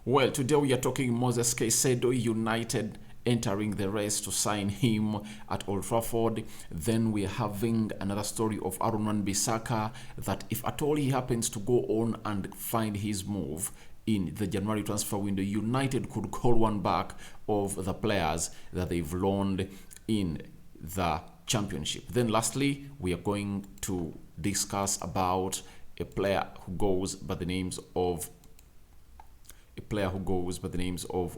Well, today we are talking Moises Caicedo, United entering the race to sign him at Old Trafford. Then we're having another story of Aaron Wan-Bissaka that if at all he happens to go on and find his move in the January transfer window, United could call one back of the players that they've loaned in the championship. Then lastly, we are going to discuss about a player who goes by the names of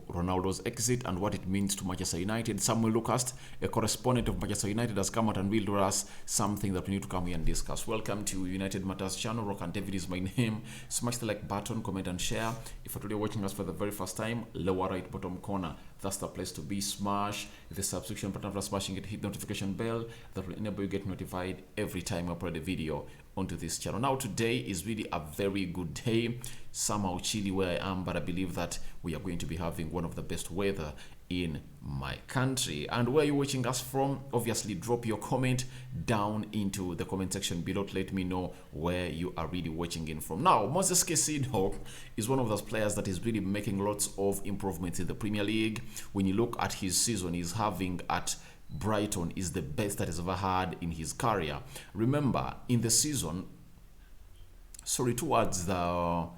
Ronaldo's exit and what it means to Manchester United. Samuel Lucas, a correspondent of Manchester United, has come out and revealed to us something that we need to come here and discuss. Welcome to United Matters channel. Rock and David is my name. Smash the like button, comment and share. If you're watching us for the very first time, lower right bottom corner, that's the place to be. Smash the subscription button. After smashing it, hit the notification bell that will enable you to get notified every time I upload a video onto this channel. Now today is really a very good day, somehow chilly where I am, but I believe that we are going to be having one of the best weather in my country. And where you're watching us from, obviously drop your comment down into the comment section below to let me know where you are really watching in from. Now, Moises Caicedo is one of those players that is really making lots of improvements in the Premier League. When you look at his season he's having at Brighton is the best that he's ever had in his career. Remember, in the season, towards the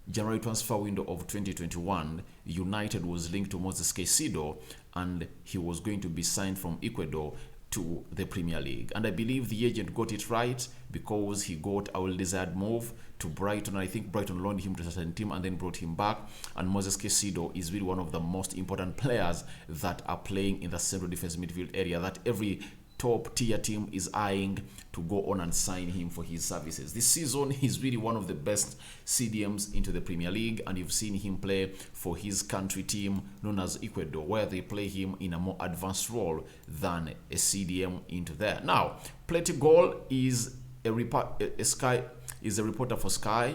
January transfer window of 2021, United was linked to Moises Caicedo and he was going to be signed from Ecuador to the Premier League. And I believe the agent got it right because he got a well-desired move to Brighton. I think Brighton loaned him to a certain team and then brought him back. And Moises Caicedo is really one of the most important players that are playing in the central defense midfield area that every top tier team is eyeing to go on and sign him for his services. This season, he's really one of the best CDMs into the Premier League, and you've seen him play for his country team known as Ecuador, where they play him in a more advanced role than a CDM into there. Now, Plenty Goal is a reporter for Sky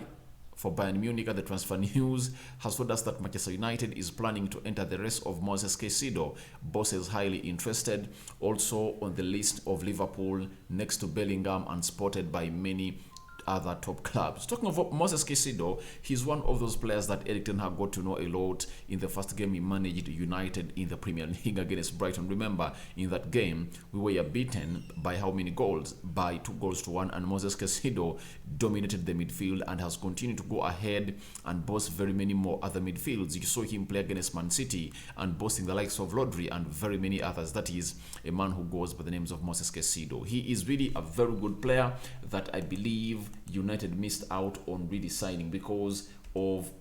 for Bayern Munich, and the transfer news has told us that Manchester United is planning to enter the race of Moises Caicedo. Boss is highly interested, also on the list of Liverpool next to Bellingham and spotted by many other top clubs. Talking of Moises Caicedo, he's one of those players that Erik ten Hag got to know a lot in the first game he managed United in the Premier League against Brighton. Remember, in that game, we were beaten by how many goals? By 2-1, and Moises Caicedo dominated the midfield and has continued to go ahead and boast very many more other midfields. You saw him play against Man City and boasting the likes of Rodri and very many others. That is a man who goes by the names of Moises Caicedo. He is really a very good player that I believe United missed out on really signing because of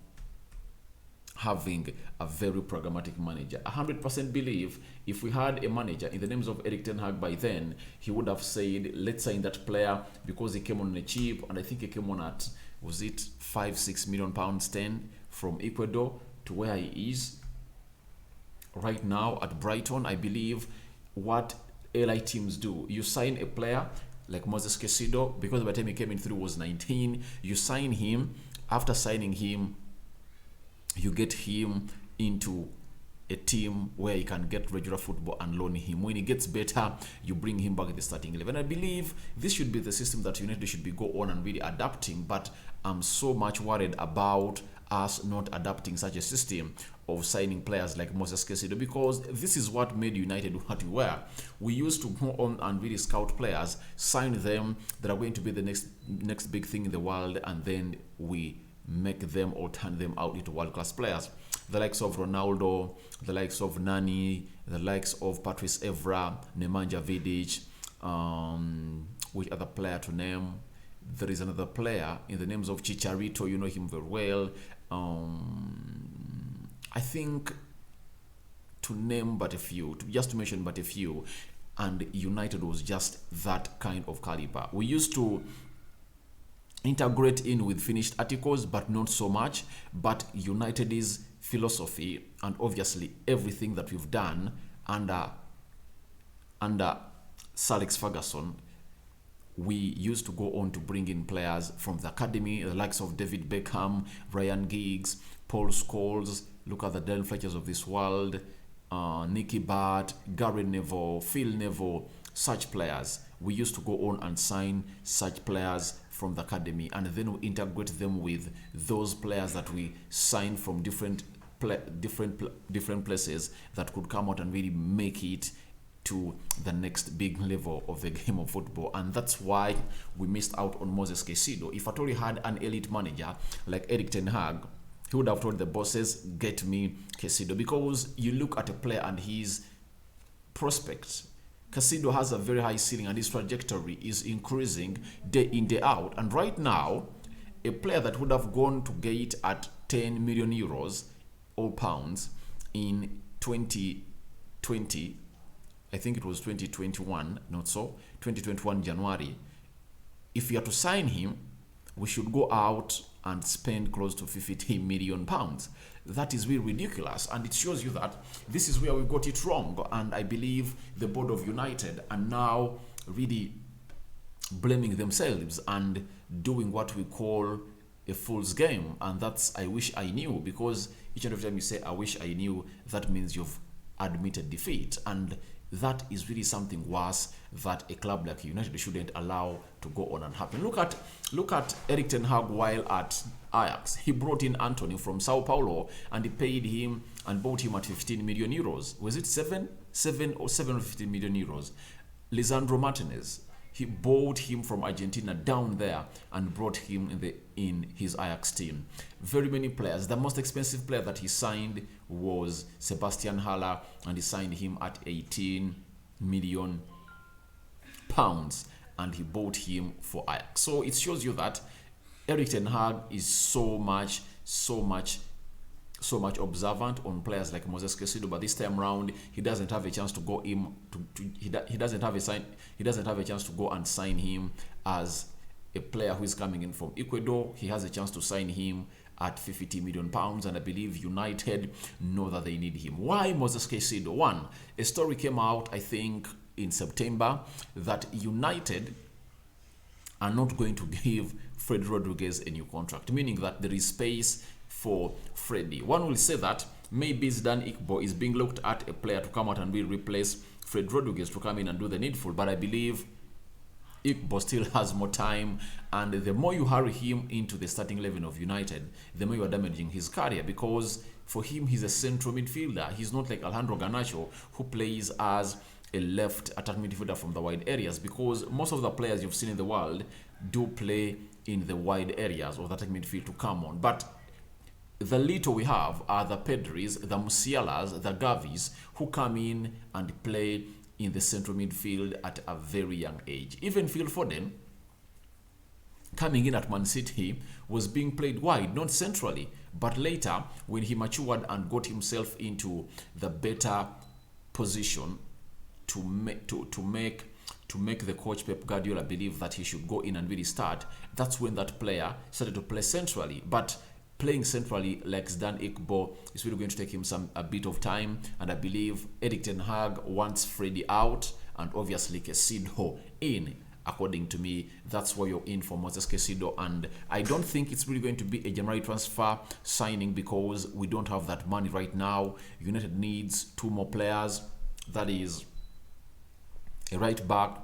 having a very pragmatic manager. 100% believe if we had a manager in the names of Erik ten Hag by then, he would have said, let's sign that player because he came on a cheap, and I think he came on at, was it 5-6 million pounds 10 from Ecuador to where he is right now at Brighton. I believe what LI teams do, you sign a player like Moises Caicedo, because by the time he came in through was 19, you sign him. After signing him, you get him into a team where he can get regular football and loan him. When he gets better, you bring him back in the starting 11. I believe this should be the system that United should be go on and really adapting, but I'm so much worried about us not adapting such a system of signing players like Moises Caicedo, because this is what made United what we were. We used to go on and really scout players, sign them that are going to be the next big thing in the world, and then we make them or turn them out into world-class players. The likes of Ronaldo, the likes of Nani, the likes of Patrice Evra, Nemanja Vidic, which other player to name? There is another player in the names of Chicharito, you know him very well. I think to name but a few, just to mention but a few, and United was just that kind of caliber. We used to integrate in with finished articles, but not so much. But United's philosophy and obviously everything that we've done under Sir Alex Ferguson, we used to go on to bring in players from the academy, the likes of David Beckham, Ryan Giggs, Paul Scholes, look at the Dan Fletchers of this world, Nicky Butt, Gary Neville, Phil Neville, such players. We used to go on and sign such players from the academy, and then we integrate them with those players that we signed from different different places that could come out and really make it to the next big level of the game of football. And that's why we missed out on Moises Caicedo. If at all he had an elite manager like Erik ten Hag, he would have told the bosses, get me Caicedo. Because you look at a player and his prospects, Caicedo has a very high ceiling and his trajectory is increasing day in, day out. And right now, a player that would have gone to gate at 10 million euros or pounds in 2020, I think it was 2021, not so, 2021 January. If you are to sign him, we should go out and spend close to 50 million pounds. That is really ridiculous, and it shows you that this is where we got it wrong. And I believe the board of United are now really blaming themselves and doing what we call a fool's game. And that's I wish I knew, because each and every time you say I wish I knew, that means you've admitted defeat. And that is really something worse that a club like United shouldn't allow to go on and happen. Look at Erik ten Hag while at Ajax. He brought in Anthony from Sao Paulo and he paid him and bought him at 15 million euros. Was it 7 or 750 million euros? Lisandro Martinez, he bought him from Argentina down there and brought him in his Ajax team. Very many players. The most expensive player that he signed was Sebastian Haller, and he signed him at 18 million pounds, and he bought him for Ajax. So it shows you that Erik ten Hag is so much observant on players like Moises Caicedo, but this time round he doesn't have a chance to go he doesn't have a chance to go and sign him as a player who is coming in from Ecuador. He has a chance to sign him at 50 million pounds, and I believe United know that they need him. Why Moises Caicedo? One, a story came out, I think, in September that United are not going to give Fred Rodriguez a new contract, meaning that there is space for Freddie. One will say that maybe Zidane Iqbal is being looked at a player to come out and will replace Fred Rodriguez to come in and do the needful, but I believe Iqbal still has more time, and the more you hurry him into the starting 11 of United, the more you are damaging his career, because for him, he's a central midfielder. He's not like Alejandro Garnacho, who plays as a left attack midfielder from the wide areas, because most of the players you've seen in the world do play in the wide areas of the attack midfield to come on. But the little we have are the Pedris, the Musialas, the Gavis, who come in and play in the central midfield at a very young age. Even Phil Foden, coming in at Man City, was being played wide, not centrally. But later, when he matured and got himself into the better position to make the coach Pep Guardiola believe that he should go in and really start, that's when that player started to play centrally. But playing centrally like Zidane Iqbal is really going to take him a bit of time, and I believe Erik ten Hag wants Freddie out and obviously Caicedo in. According to me, that's why you're in for Moises Caicedo, and I don't think it's really going to be a January transfer signing because we don't have that money right now. United needs 2 more players, that is a right back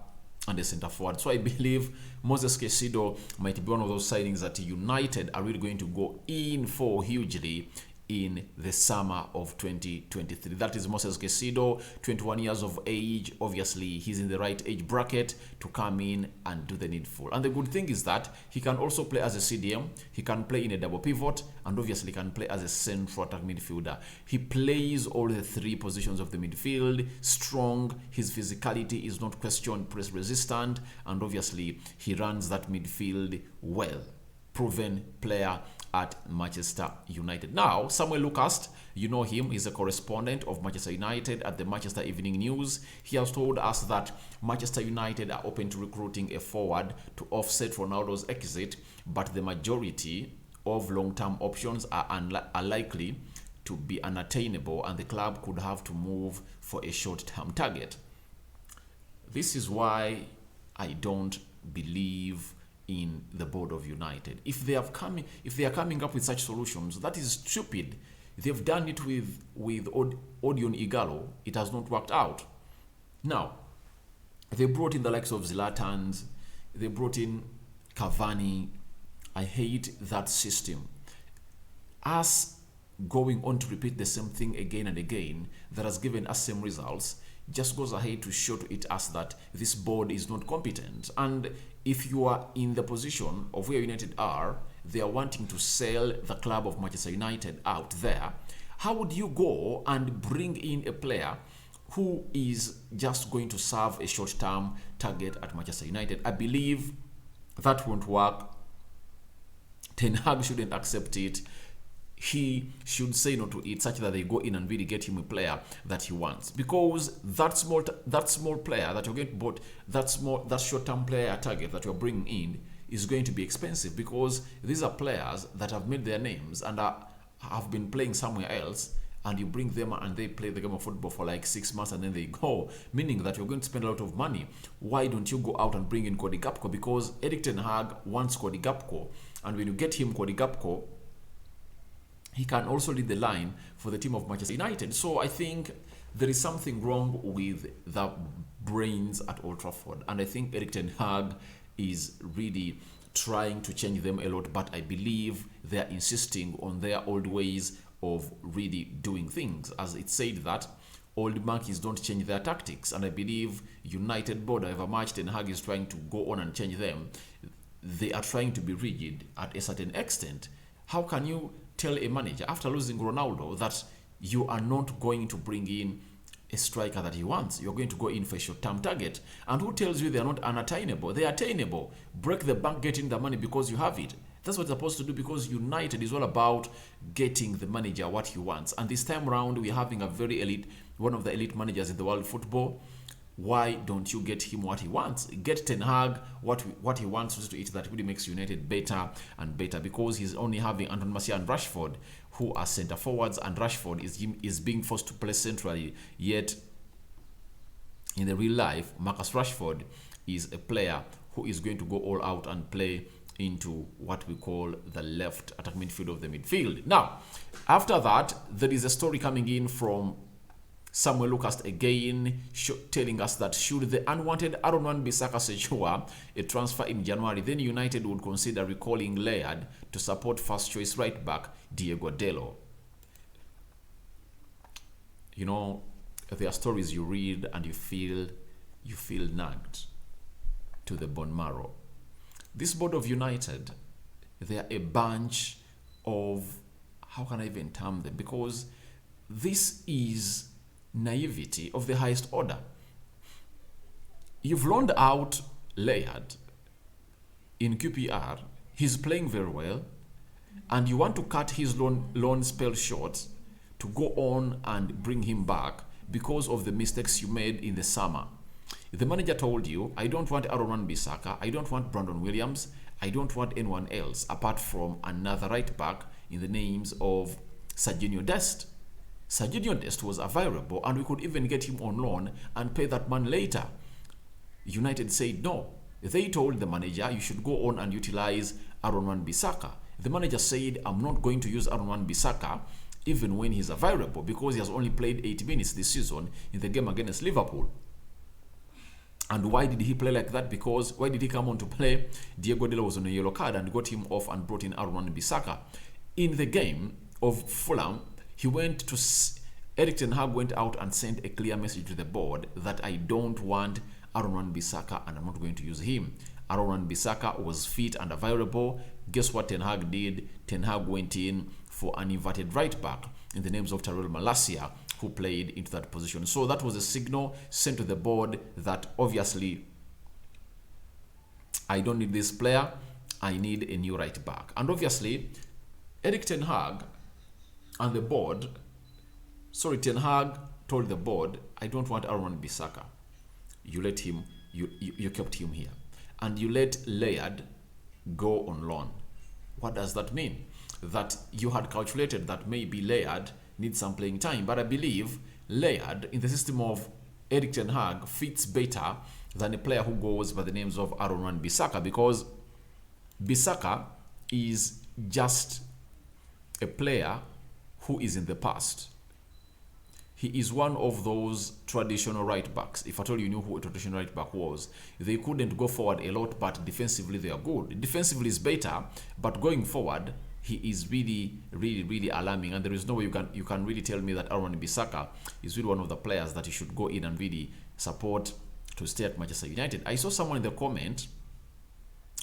and a centre forward. So I believe Moises Caicedo might be one of those signings that United are really going to go in for hugely in the summer of 2023. That is Moises Caicedo, 21 years of age. Obviously, he's in the right age bracket to come in and do the needful. And the good thing is that he can also play as a CDM, he can play in a double pivot, and obviously can play as a central attack midfielder. He plays all the 3 positions of the midfield, strong, his physicality is not questioned, press resistant, and obviously he runs that midfield well. Proven player at Manchester United. Now, Samuel Lucas, you know him, he's a correspondent of Manchester United at the Manchester Evening News. He has told us that Manchester United are open to recruiting a forward to offset Ronaldo's exit, but the majority of long-term options are likely to be unattainable, and the club could have to move for a short-term target. This is why I don't believe in the board of United. If they are coming up with such solutions, that is stupid. They've done it with Odion Igalo. It has not worked out. Now, they brought in the likes of Zlatans. They brought in Cavani. I hate that system. Us going on to repeat the same thing again and again that has given us same results just goes ahead to show to it us that this board is not competent. And if you are in the position of where United are, they are wanting to sell the club of Manchester United out there, how would you go and bring in a player who is just going to serve a short-term target at Manchester United? I believe that won't work. Ten Hag shouldn't accept it. He should say no to it, such that they go in and really get him a player that he wants. Because that small player that you're going to bought, that short-term player target that you're bringing in is going to be expensive, because these are players that have made their names and have been playing somewhere else, and you bring them and they play the game of football for like 6 months and then they go, meaning that you're going to spend a lot of money. Why don't you go out and bring in Cody Gakpo? Because Erik ten Hag wants Cody Gakpo, and when you get him Cody Gakpo, he can also lead the line for the team of Manchester United. So I think there is something wrong with the brains at Old Trafford, and I think Erik ten Hag is really trying to change them a lot, but I believe they are insisting on their old ways of really doing things. As it said that old monkeys don't change their tactics, and I believe United board, however much ten Hag is trying to go on and change them, they are trying to be rigid at a certain extent. How can you tell a manager after losing Ronaldo that you are not going to bring in a striker that he wants? You're going to go in for a short-term target. And who tells you they are not unattainable? They are attainable. Break the bank, get in the money because you have it. That's what you're supposed to do, because United is all about getting the manager what he wants. And this time around, we're having a very elite, one of the elite managers in the world of football. Why don't you get him what he wants? Get Ten Hag what he wants to eat, that really makes United better and better, because he's only having Anton Martial and Rashford who are centre forwards, and Rashford is being forced to play centrally. Yet in the real life, Marcus Rashford is a player who is going to go all out and play into what we call the left attack midfield of the midfield. Now, after that, there is a story coming in from Samuel Lucas again, telling us that should the unwanted Aaron Wan-Bissaka secure a transfer in January, then United would consider recalling Laird to support first-choice right-back Diego Dalot. You know, there are stories you read and you feel nagged to the bone marrow. This board of United, they are a bunch of, how can I even term them? Because this is naivety of the highest order. You've loaned out Laird in QPR. He's playing very well, and you want to cut his loan spell short to go on and bring him back because of the mistakes you made in the summer. The manager told you, I don't want Aaron Wan-Bissaka, I don't want Brandon Williams, I don't want anyone else apart from another right back in the names of Serginho Dest. Serginho Dest was available, and we could even get him on loan and pay that man later. United said no. They told the manager, you should go on and utilize Aaron Wan-Bissaka. The manager said, I'm not going to use Aaron Wan-Bissaka even when he's available, because he has only played 8 minutes this season in the game against Liverpool. And why did he play like that? Because why did he come on to play? Diego Dalot was on a yellow card and got him off and brought in Aaron Wan-Bissaka. In the game of Fulham, Erik ten Hag went out and sent a clear message to the board that I don't want Aaron Wan-Bissaka and I'm not going to use him. Aaron Wan-Bissaka was fit and available. Guess what Ten Hag did? Ten Hag went in for an inverted right back in the names of Tyrell Malacia, who played into that position. So that was a signal sent to the board that obviously I don't need this player, I need a new right back. And obviously Erik ten Hag and the board, Ten Hag told the board, I don't want Aaron Wan-Bissaka. You let him, you kept him here. And you let Laird go on loan. What does that mean? That you had calculated that maybe Laird needs some playing time, but I believe Laird, in the system of Erik ten Hag, fits better than a player who goes by the names of Aaron Wan-Bissaka, because Bissaka is just a player who is in the past. He is one of those traditional right backs. If at all you knew who a traditional right back was, they couldn't go forward a lot, but defensively they are good. Defensively is better, but going forward, he is really alarming, and there is no way you can really tell me that Aaron Bissaka is really one of the players that you should go in and really support to stay at Manchester United. I saw someone in the comment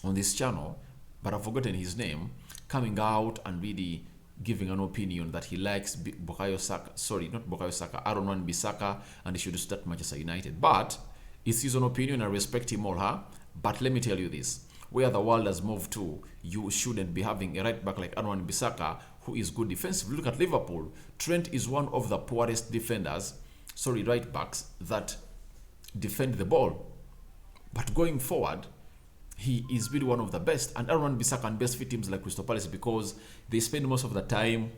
on this channel, but I've forgotten his name, coming out and really giving an opinion that he likes Bukayo Saka, sorry, not Bukayo Saka, Aaron Wan-Bissaka, and he should start Manchester United. But it's his own opinion. I respect him all, huh? But let me tell you this: where the world has moved to, you shouldn't be having a right back like Aaron Wan-Bissaka who is good defensively. Look at Liverpool. Trent is one of the poorest defenders, sorry, right backs that defend the ball. But going forward, he is really one of the best. And Aaron Wan-Bissaka can best fit teams like Crystal Palace because they spend most of the time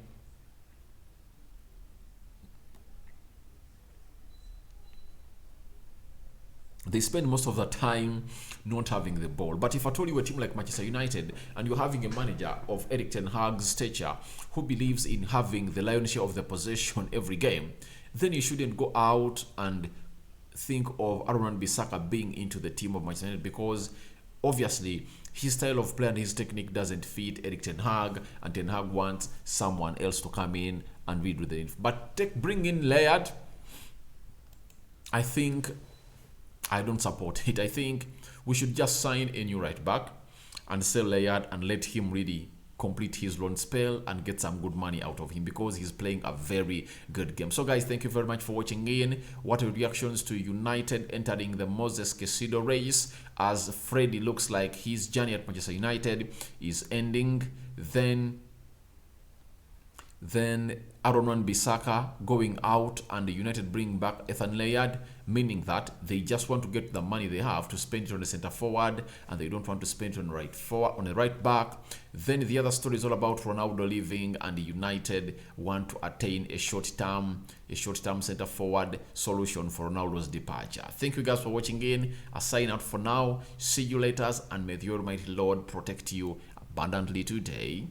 not having the ball. But if I told you a team like Manchester United and you're having a manager of Erik ten Hag's stature who believes in having the lion's share of the possession every game, then you shouldn't go out and think of Aaron Wan-Bissaka being into the team of Manchester United, because obviously his style of play and his technique doesn't fit Erik ten Hag, and ten Hag wants someone else to come in and redo the info. But bring in Laird, I think I don't support it. I think we should just sign a new right back and sell Laird and let him really complete his loan spell and get some good money out of him, because he's playing a very good game. So guys, thank you very much for watching in. What are reactions to United entering the Moises Caicedo race, as Freddie looks like his journey at Manchester United is ending? Then Aaron Wan-Bissaka going out and the United bring back Ethan Laird, meaning that they just want to get the money they have to spend it on the centre forward and they don't want to spend it on the right back. Then the other story is all about Ronaldo leaving, and the United want to attain a short-term centre forward solution for Ronaldo's departure. Thank you guys for watching in. I sign out for now. See you later, and may the Almighty Lord protect you abundantly today.